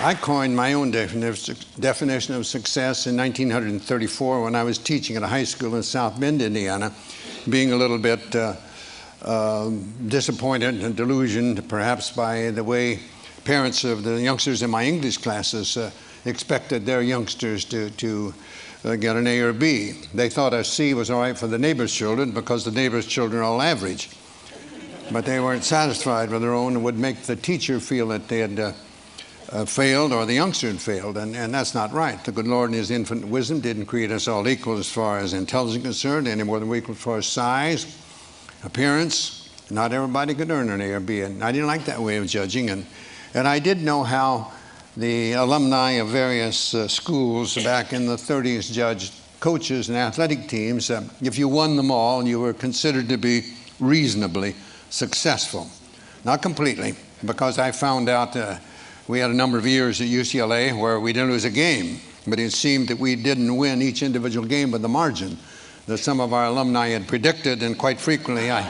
I coined my own definition of success in 1934 when I was teaching at a high school in South Bend, Indiana, being a little bit disappointed and delusioned perhaps by the way parents of the youngsters in my English classes expected their youngsters to get an A or B. They thought a C was all right for the neighbor's children because the neighbor's children are all average. But they weren't satisfied with their own and would make the teacher feel that they had failed or the youngster had failed, and that's not right. The good Lord in His infinite wisdom didn't create us all equal as far as intelligence is concerned, any more than we're equal as far as size, appearance. Not everybody could earn an A or B, and I didn't like that way of judging, and I did know how the alumni of various schools back in the 30s judged coaches and athletic teams. If you won them all, you were considered to be reasonably successful. Not completely, because I found out we had a number of years at UCLA where we didn't lose a game, but it seemed that we didn't win each individual game by the margin that some of our alumni had predicted, and quite frequently I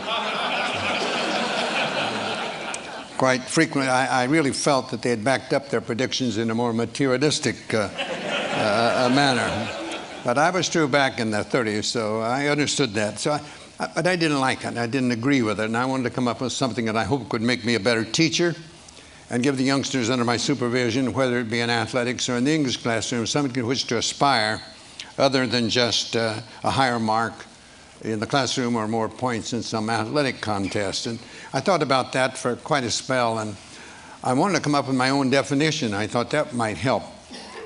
really felt that they had backed up their predictions in a more materialistic manner. But I was true back in the 30s, so I understood that. But I didn't like it. I didn't agree with it, and I wanted to come up with something that I hope could make me a better teacher and give the youngsters under my supervision, whether it be in athletics or in the English classroom, something to which to aspire other than just a higher mark in the classroom or more points in some athletic contest. And I thought about that for quite a spell, and I wanted to come up with my own definition. I thought that might help.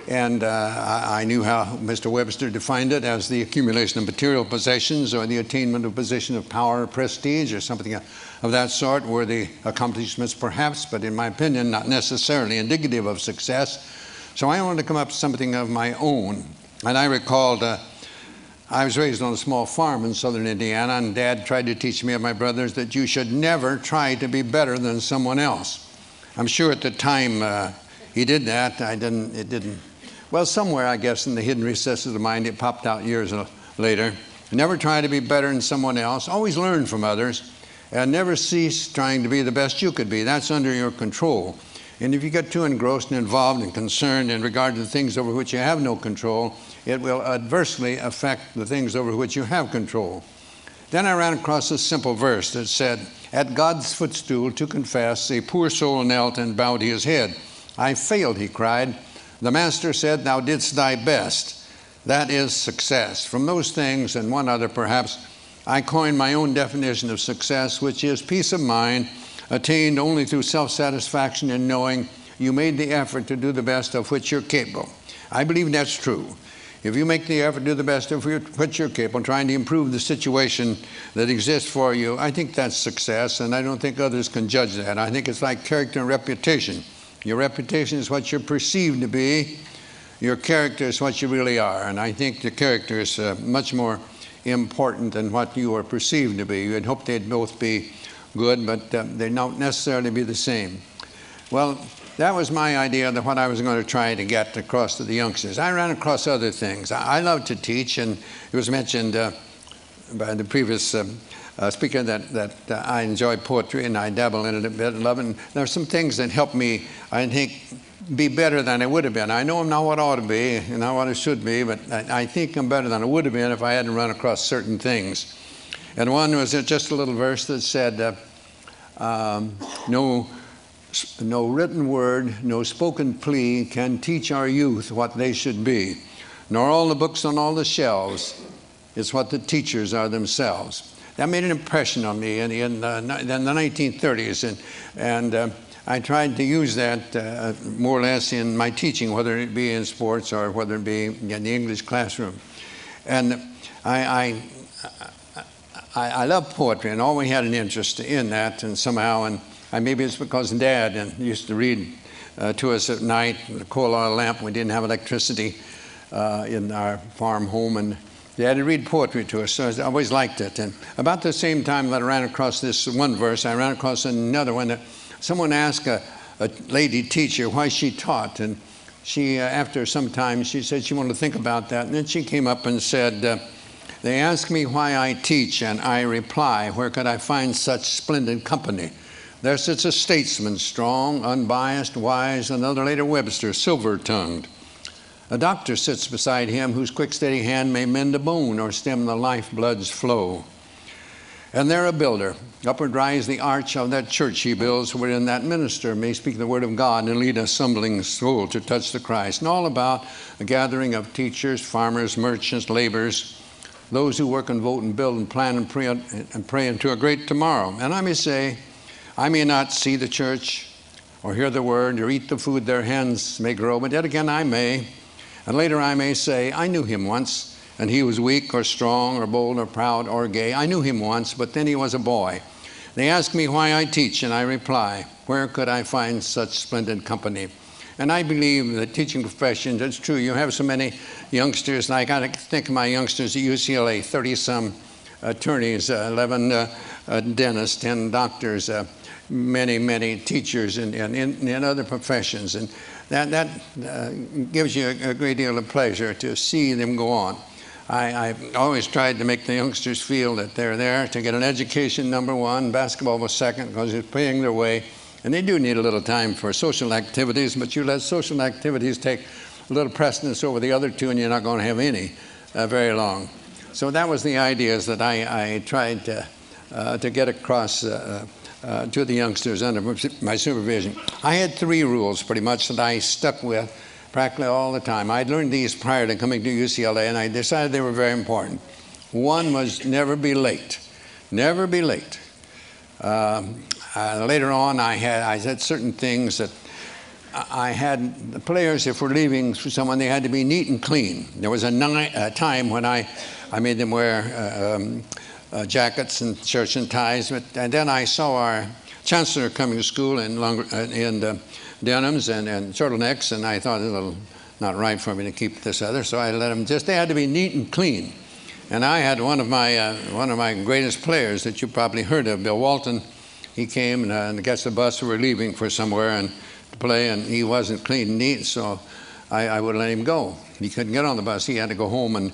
And I knew how Mr. Webster defined it as the accumulation of material possessions or the attainment of a position of power or prestige or something of that sort, worthy accomplishments perhaps, but in my opinion, not necessarily indicative of success. So I wanted to come up with something of my own. And I recalled I was raised on a small farm in southern Indiana, and Dad tried to teach me and my brothers that you should never try to be better than someone else. I'm sure at the time he did that. It didn't. Well, somewhere, I guess, in the hidden recesses of the mind, it popped out years later. Never try to be better than someone else. Always learn from others, and never cease trying to be the best you could be. That's under your control. And if you get too engrossed and involved and concerned in regard to the things over which you have no control, it will adversely affect the things over which you have control. Then I ran across a simple verse that said, "At God's footstool to confess, a poor soul knelt and bowed his head. I failed," he cried. "The Master said, thou didst thy best." That is success. From those things, and one other perhaps, I coined my own definition of success, which is peace of mind, attained only through self-satisfaction in knowing you made the effort to do the best of which you're capable. I believe that's true. If you make the effort to do the best of which you're capable, trying to improve the situation that exists for you, I think that's success, and I don't think others can judge that. I think it's like character and reputation. Your reputation is what you're perceived to be. Your character is what you really are, and I think the character is much more important than what you are perceived to be. You'd hope they'd both be good, but they don't necessarily be the same. Well, that was my idea of what I was going to try to get across to the youngsters. I ran across other things. I love to teach, and it was mentioned by the previous speaker that I enjoy poetry, and I dabble in it a bit and love it. And there are some things that help me, I think, be better than I would have been. I know I'm not what I ought to be and not what I should be, but I think I'm better than I would have been if I hadn't run across certain things. And one was just a little verse that said, no written word, no spoken plea can teach our youth what they should be, nor all the books on all the shelves. It's what the teachers are themselves. That made an impression on me in the 1930s, and I tried to use that more or less in my teaching, whether it be in sports or whether it be in the English classroom. And I love poetry and always had an interest in that, and somehow, and maybe it's because Dad used to read to us at night with a coal oil lamp. We didn't have electricity in our farm home, and they had to read poetry to us, so I always liked it. And about the same time that I ran across this one verse, I ran across another one that someone asked a lady teacher why she taught, and she, after some time, she said she wanted to think about that, and then she came up and said, they ask me why I teach, and I reply, where could I find such splendid company? There sits a statesman, strong, unbiased, wise, another later Webster, silver-tongued. A doctor sits beside him whose quick, steady hand may mend a bone or stem the lifeblood's flow. And there a builder, upward rise the arch of that church he builds, wherein that minister may speak the word of God and lead a stumbling soul to touch the Christ. And all about a gathering of teachers, farmers, merchants, laborers, those who work and vote and build and plan and pray into a great tomorrow. And I may say, I may not see the church or hear the word or eat the food their hands may grow, but yet again I may. And later I may say, I knew him once, and he was weak or strong or bold or proud or gay. I knew him once, but then he was a boy. They ask me why I teach, and I reply, where could I find such splendid company? And I believe the teaching profession, it's true, you have so many youngsters, and I got to think of my youngsters at UCLA, 30-some attorneys, 11 dentists, 10 doctors, many teachers in other professions. And that gives you a great deal of pleasure to see them go on. I've always tried to make the youngsters feel that they're there to get an education, number one. Basketball was second because it's paying their way. And they do need a little time for social activities, but you let social activities take a little precedence over the other two, and you're not going to have any very long. So that was the ideas that I tried to get across to the youngsters under my supervision. I had 3 rules pretty much that I stuck with practically all the time. I'd learned these prior to coming to UCLA, and I decided they were very important. One was never be late. Never be late. Later on, I had certain things that I had the players, if we're leaving for someone, they had to be neat and clean. There was a time when I made them wear jackets and shirts and ties, and then I saw our chancellor coming to school in denims and turtlenecks, and I thought it was a little not right for me to keep this other, so I let them they had to be neat and clean. And I had one of my greatest players that you probably heard of, Bill Walton. He came and gets the bus, we were leaving for somewhere and to play, and he wasn't clean and neat, so I wouldn't let him go. He couldn't get on the bus. He had to go home and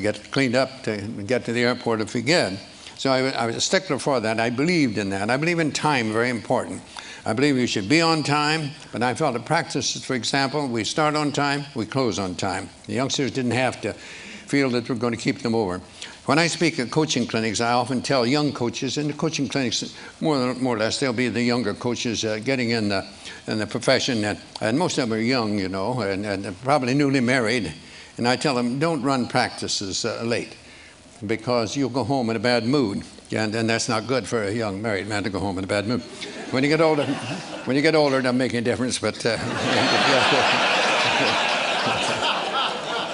get cleaned up to get to the airport if he could. So I was a stickler for that. I believed in that. I believe in time, very important. I believe you should be on time, but I felt the practice, for example, we start on time, we close on time. The youngsters didn't have to feel that we're going to keep them over. When I speak at coaching clinics, I often tell young coaches, in the coaching clinics, more or less, they'll be the younger coaches getting in the profession, and most of them are young, you know, and probably newly married. And I tell them, don't run practices late, because you'll go home in a bad mood, and that's not good for a young married man to go home in a bad mood. When you get older, it doesn't make any difference. But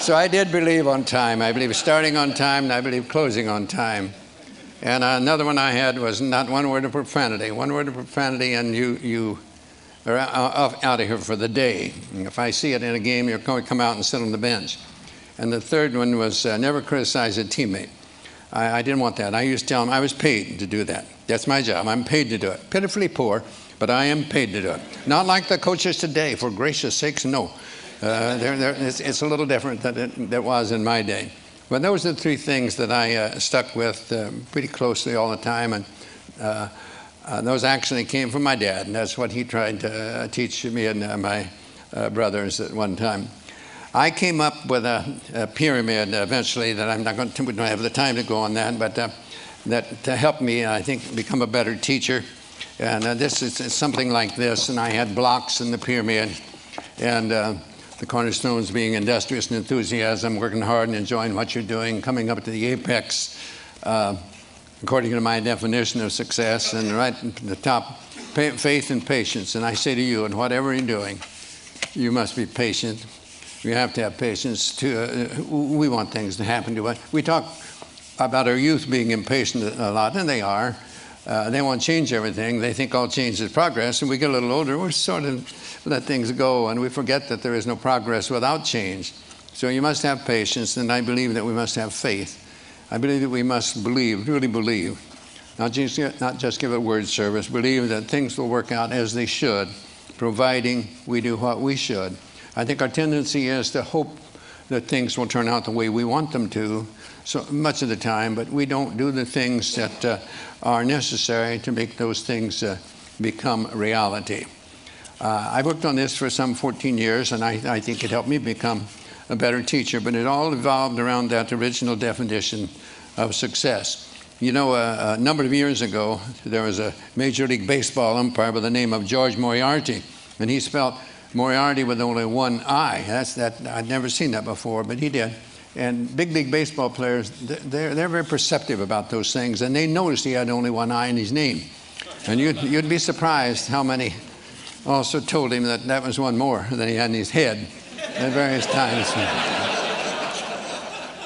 so I did believe on time. I believe starting on time, and I believe closing on time. And another one I had was not one word of profanity. One word of profanity, and you are out of here for the day. And if I see it in a game, you're going to come out and sit on the bench. And the third one was never criticize a teammate. I didn't want that. I used to tell them I was paid to do that. That's my job. I'm paid to do it. Pitifully poor, but I am paid to do it. Not like the coaches today, for gracious sakes, no. It's a little different than it was in my day. But those are the 3 things that I stuck with pretty closely all the time. And those actually came from my dad, and that's what he tried to teach me and my brothers at one time. I came up with a pyramid eventually that we don't have the time to go on that, but that to help me, I think, become a better teacher. And this is something like this, and I had blocks in the pyramid, and the cornerstones being industrious and enthusiasm, working hard and enjoying what you're doing, coming up to the apex, according to my definition of success, and right at the top, faith and patience. And I say to you, in whatever you're doing, you must be patient. You have to have patience. We want things to happen to us. We talk about our youth being impatient a lot, and they are. They want to change everything. They think all change is progress, and we get a little older, we sort of let things go, and we forget that there is no progress without change. So you must have patience, and I believe that we must have faith. I believe that we must believe, really believe, not just give it word service, believe that things will work out as they should, providing we do what we should. I think our tendency is to hope that things will turn out the way we want them to so much of the time, but we don't do the things that are necessary to make those things become reality. I worked on this for some 14 years, and I think it helped me become a better teacher, but it all evolved around that original definition of success. You know, a number of years ago, there was a Major League Baseball umpire by the name of George Moriarty, and he spelled Moriarty with only one I. I'd never seen that before, but he did. And big league baseball players, they're very perceptive about those things, and they noticed he had only one I in his name. And you'd be surprised how many also told him that that was one more than he had in his head at various times.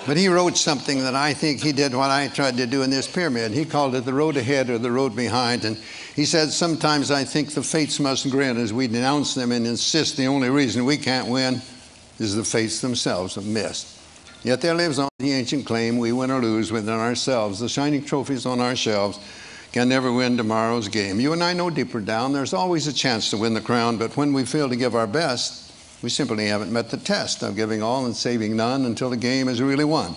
But he wrote something that I think he did what I tried to do in this pyramid. He called it the road ahead or the road behind. And he said, sometimes I think the fates must grin as we denounce them and insist the only reason we can't win is the fates themselves have missed. Yet there lives on the ancient claim, we win or lose within ourselves. The shining trophies on our shelves can never win tomorrow's game. You and I know deeper down there's always a chance to win the crown, but when we fail to give our best, we simply haven't met the test of giving all and saving none until the game is really won,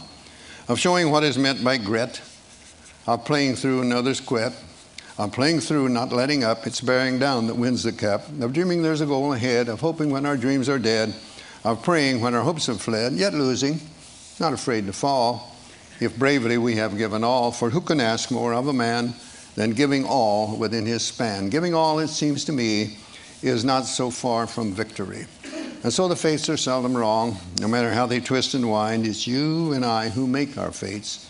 of showing what is meant by grit, of playing through and others quit, of playing through, not letting up, it's bearing down that wins the cup, of dreaming there's a goal ahead, of hoping when our dreams are dead, of praying when our hopes have fled, yet losing, not afraid to fall, if bravely we have given all, for who can ask more of a man than giving all within his span? Giving all, it seems to me, is not so far from victory. And so the fates are seldom wrong. No matter how they twist and wind, it's you and I who make our fates.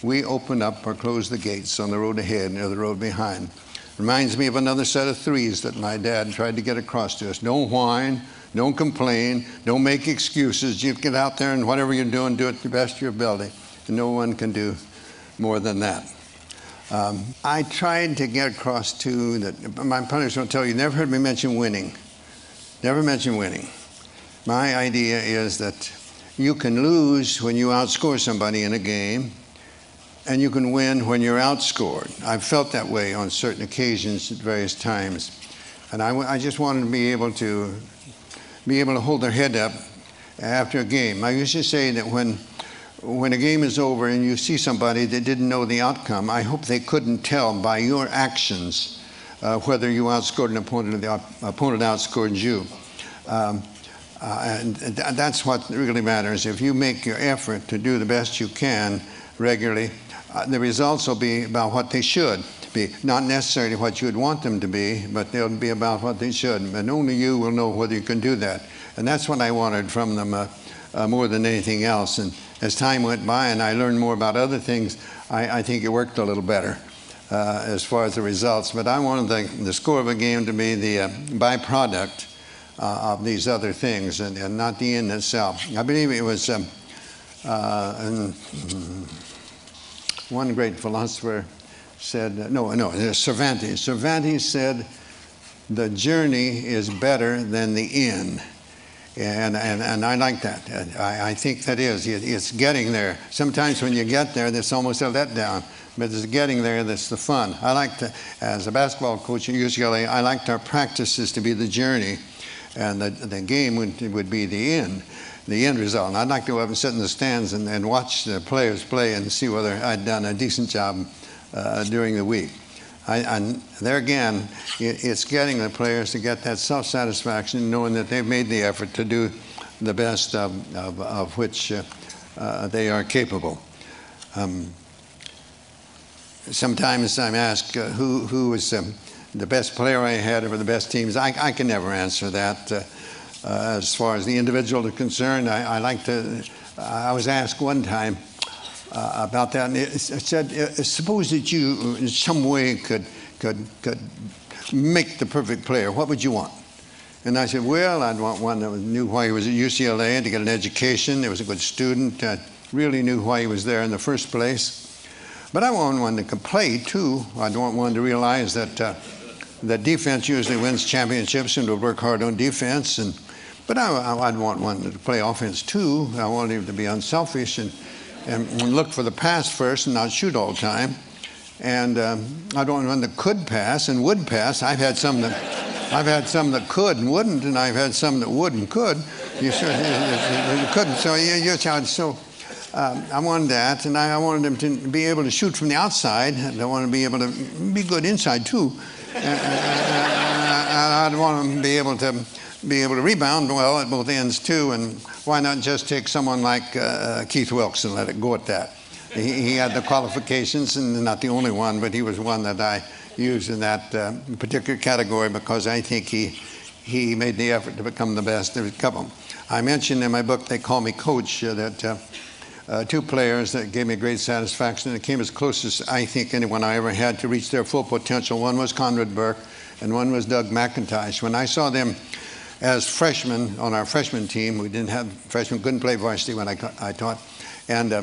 We open up or close the gates on the road ahead or the road behind. Reminds me of another set of threes that my dad tried to get across to us. Don't whine, don't complain, don't make excuses. You get out there and whatever you're doing, do it to the best of your ability. And no one can do more than that. I tried to get across to that. My punish will tell you, never heard me mention winning. Never mention winning. My idea is that you can lose when you outscore somebody in a game, and you can win when you're outscored. I've felt that way on certain occasions at various times. And I just wanted to be able to hold their head up after a game. I used to say that when a game is over and you see somebody that didn't know the outcome, I hope they couldn't tell by your actions whether you outscored an opponent or the opponent outscored you. And that's what really matters. If you make your effort to do the best you can regularly, the results will be about what they should be. Not necessarily what you would want them to be, but they'll be about what they should. And only you will know whether you can do that. And that's what I wanted from them more than anything else. And as time went by and I learned more about other things, I think it worked a little better as far as the results. But I wanted the score of a game to be the byproduct of these other things and not the end itself. I believe it was one great philosopher said, Cervantes. Cervantes said, the journey is better than the end. And I like that. I think that is. It's getting there. Sometimes when you get there, there's almost a letdown. But it's getting there that's the fun. I like to, as a basketball coach at UCLA, I liked our practices to be the journey. And the game would be the end result. And I'd like to go up and sit in the stands and watch the players play and see whether I'd done a decent job during the week. And there again, it's getting the players to get that self-satisfaction, knowing that they've made the effort to do the best of which they are capable. Sometimes I'm asked who was the best player I had over the best teams. I can never answer that. As far as the individual is concerned, I was asked one time about that, and it said, suppose that you in some way could make the perfect player, what would you want? And I said, well, I'd want one that knew why he was at UCLA, to get an education, he was a good student, really knew why he was there in the first place. But I want one that could play too. I'd want one to realize that defense usually wins championships and to work hard on defense. But I'd want one to play offense too. I want him to be unselfish and look for the pass first and not shoot all the time. And I'd want one that could pass and would pass. I've had some that could and wouldn't, and I've had some that would and could. You couldn't. So I wanted that, and I wanted him to be able to shoot from the outside. I wanted to be able to be good inside too. I'd want them to be able to rebound well at both ends too. And why not just take someone like Keith Wilkes and let it go at that? He had the qualifications, and not the only one, but he was one that I used in that particular category because I think he made the effort to become the best. There was a couple. I mentioned in my book, They Call Me Coach, that two players that gave me great satisfaction, and it came as close as I think anyone I ever had to reach their full potential. One was Conrad Burke, and one was Doug McIntosh. When I saw them as freshmen on our freshman team, we didn't have freshmen, couldn't play varsity when I taught, and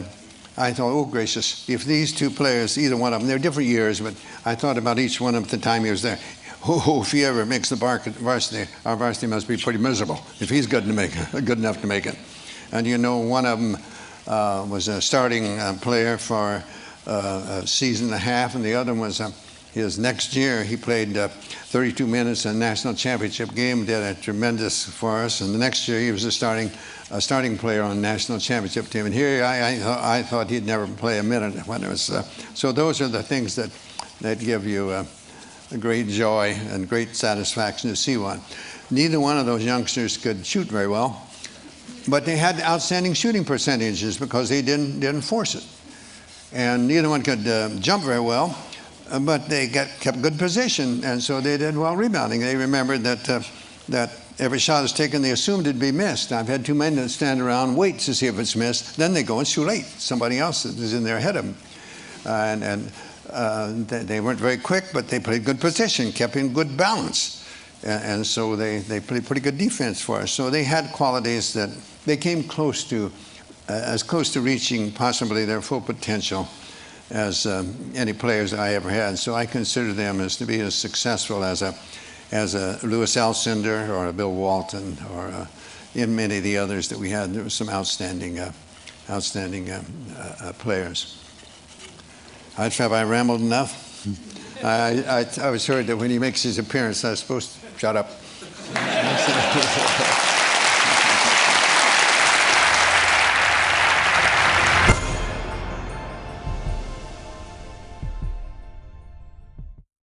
I thought, oh gracious, if these two players, either one of them, they're different years, but I thought about each one of them at the time he was there. Oh, if he ever makes the varsity, our varsity must be pretty miserable if he's good enough to make it. And you know, one of them was a starting player for a season and a half, and the other one was his next year. He played 32 minutes in a national championship game, did a tremendous for us. And the next year he was a starting player on the national championship team. And here I thought he'd never play a minute when it was. So those are the things that give you a great joy and great satisfaction to see one. Neither one of those youngsters could shoot very well, but they had outstanding shooting percentages because they didn't force it. And neither one could jump very well, but they kept good position, and so they did well rebounding. They remembered that every shot is taken, they assumed it'd be missed. I've had too many that stand around, wait to see if it's missed, then they go, it's too late. Somebody else is in there ahead of them. They weren't very quick, but they played good position, kept in good balance. And so they played pretty good defense for us. So they had qualities that they came close to, as close to reaching possibly their full potential as any players I ever had. So I consider them as to be as successful as a Louis Alcindor or a Bill Walton or in many of the others that we had. There were some outstanding players. Have I rambled enough? I was heard that when he makes his appearance, I was supposed to shut up.